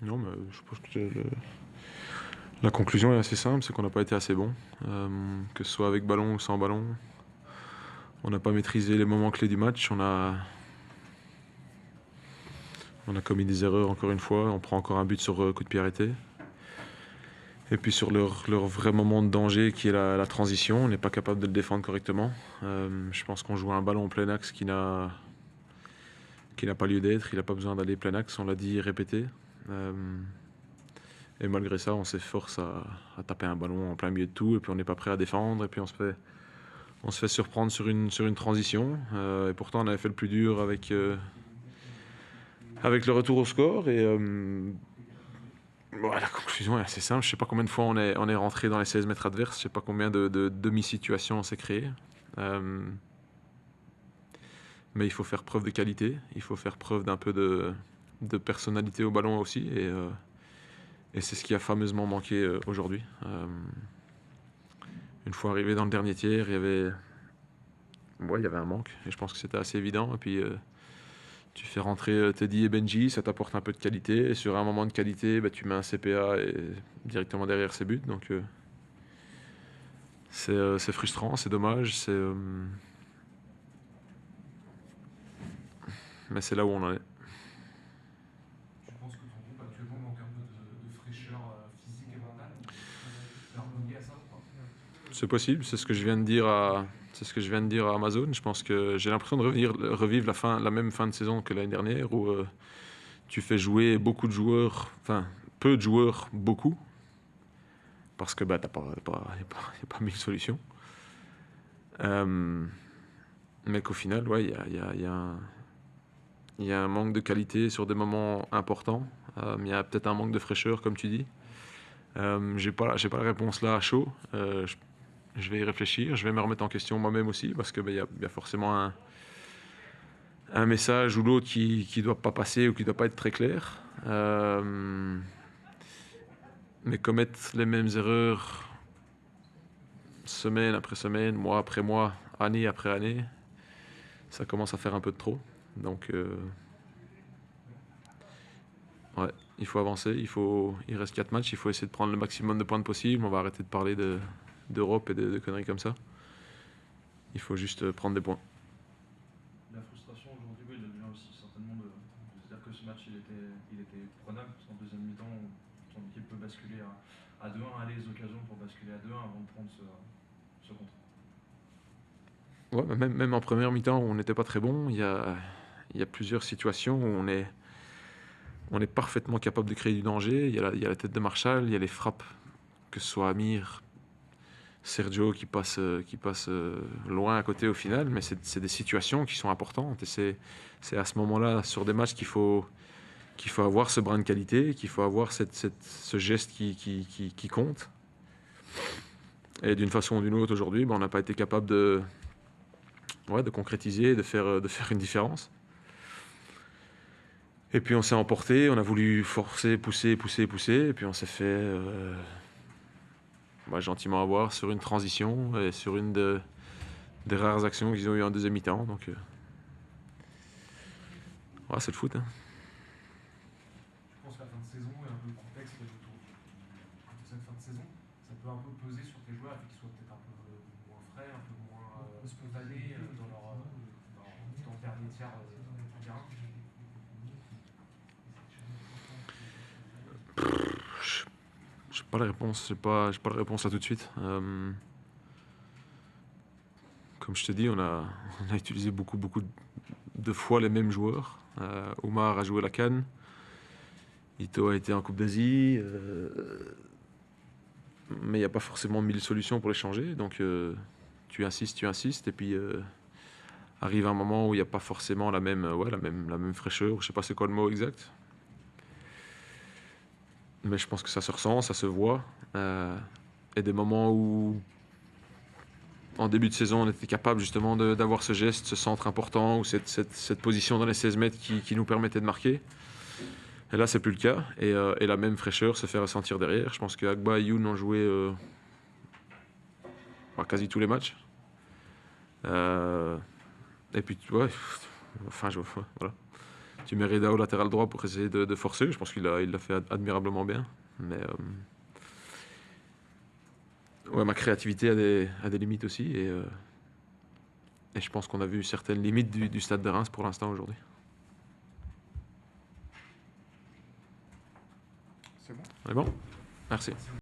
Non, mais je pense que la conclusion est assez simple, c'est qu'on n'a pas été assez bon. Que ce soit avec ballon ou sans ballon. On n'a pas maîtrisé les moments clés du match. On a commis des erreurs encore une fois. On prend encore un but sur coup de pied arrêté. Et puis sur leur vrai moment de danger qui est la transition, on n'est pas capable de le défendre correctement. Je pense qu'on joue un ballon en plein axe qui n'a pas lieu d'être. Il n'a pas besoin d'aller plein axe, on l'a dit et répété. Et malgré ça, on s'efforce à taper un ballon en plein milieu de tout, et puis on n'est pas prêt à défendre, et puis on se fait surprendre sur une transition. Et pourtant, on avait fait le plus dur avec le retour au score. Et la conclusion est assez simple. Je ne sais pas combien de fois on est rentré dans les 16 mètres adverses. Je ne sais pas combien de demi-situations on s'est créé. Mais il faut faire preuve de qualité. Il faut faire preuve d'un peu de personnalité au ballon aussi. Et c'est ce qui a fameusement manqué aujourd'hui. Une fois arrivé dans le dernier tiers, il y avait un manque. Et je pense que c'était assez évident. Et puis tu fais rentrer Teddy et Benji, ça t'apporte un peu de qualité. Et sur un moment de qualité, tu mets un CPA et directement derrière ses buts. Donc c'est frustrant, c'est dommage. Mais c'est là où on en est. Tu penses que ton groupe actuellement manque un peu de fraîcheur physique et mentale? C'est un peu lié à ça ou pas? C'est possible, c'est ce que je viens de dire à Amazon. Je pense que j'ai l'impression de revivre la même fin de saison que l'année dernière, où tu fais jouer beaucoup de joueurs, enfin peu de joueurs, beaucoup, parce que y a pas mille solutions. Mais qu'au final, ouais, il y a un manque de qualité sur des moments importants. Il y a peut-être un manque de fraîcheur, comme tu dis. J'ai pas la réponse là à chaud. Je vais y réfléchir. Je vais me remettre en question moi-même aussi, parce que y a forcément un message ou l'autre qui doit pas passer ou qui doit pas être très clair. Mais commettre les mêmes erreurs semaine après semaine, mois après mois, année après année, ça commence à faire un peu de trop. Donc ouais, il faut avancer. Il reste 4 matchs, il faut essayer de prendre le maximum de points possible. On va arrêter de parler d'Europe et de conneries comme ça. Il faut juste prendre des points. La frustration aujourd'hui, oui, elle vient aussi certainement de se dire que ce match il était prenable, parce qu'en deuxième mi-temps, ton équipe peut basculer à 2-1, aller les occasions pour basculer à 2-1 avant de prendre ce contre. Ouais, même en première mi-temps où on n'était pas très bon, il y a plusieurs situations où on est parfaitement capable de créer du danger. Il y a la tête de Marshall, il y a les frappes, que ce soit Amir, Sergio qui passe loin à côté au final, mais c'est des situations qui sont importantes. Et c'est à ce moment-là, sur des matchs, qu'il faut avoir ce brin de qualité, qu'il faut avoir ce geste qui compte. Et d'une façon ou d'une autre, aujourd'hui, on n'a pas été capable de concrétiser, de faire une différence. Et puis on s'est emporté, on a voulu forcer, pousser, et puis on s'est fait gentiment avoir sur une transition et sur une des rares actions qu'ils ont eues en deuxième mi-temps. Donc c'est le foot. Hein. Je pense que la fin de saison et un peu le contexte qu'il y a autour de cette fin de saison, ça peut un peu peser sur tes joueurs et qu'ils soient peut-être un peu moins frais, un peu moins spontanés dans le dernier tiers du terrain. J'ai pas la réponse, j'ai pas la réponse là tout de suite. Comme je te dis, on a utilisé beaucoup de fois les mêmes joueurs. Omar a joué la CAN. Ito a été en Coupe d'Asie. Mais il n'y a pas forcément 1000 solutions pour les changer. Donc tu insistes. Et puis arrive un moment où il n'y a pas forcément la même fraîcheur. Je sais pas c'est quoi le mot exact. Mais je pense que ça se ressent, ça se voit. Et des moments où, en début de saison, on était capable justement d'avoir ce geste, ce centre important, ou cette position dans les 16 mètres qui nous permettait de marquer. Et là, c'est plus le cas. Et la même fraîcheur se fait ressentir derrière. Je pense que Agba et Youn ont joué quasi tous les matchs. Et puis, voilà. Tu mets Reda au latéral droit pour essayer de forcer. Je pense qu'il l'a fait admirablement bien. Mais ouais, ma créativité a des limites aussi. Et je pense qu'on a vu certaines limites du Stade de Reims pour l'instant aujourd'hui. C'est bon? On est bon? Merci.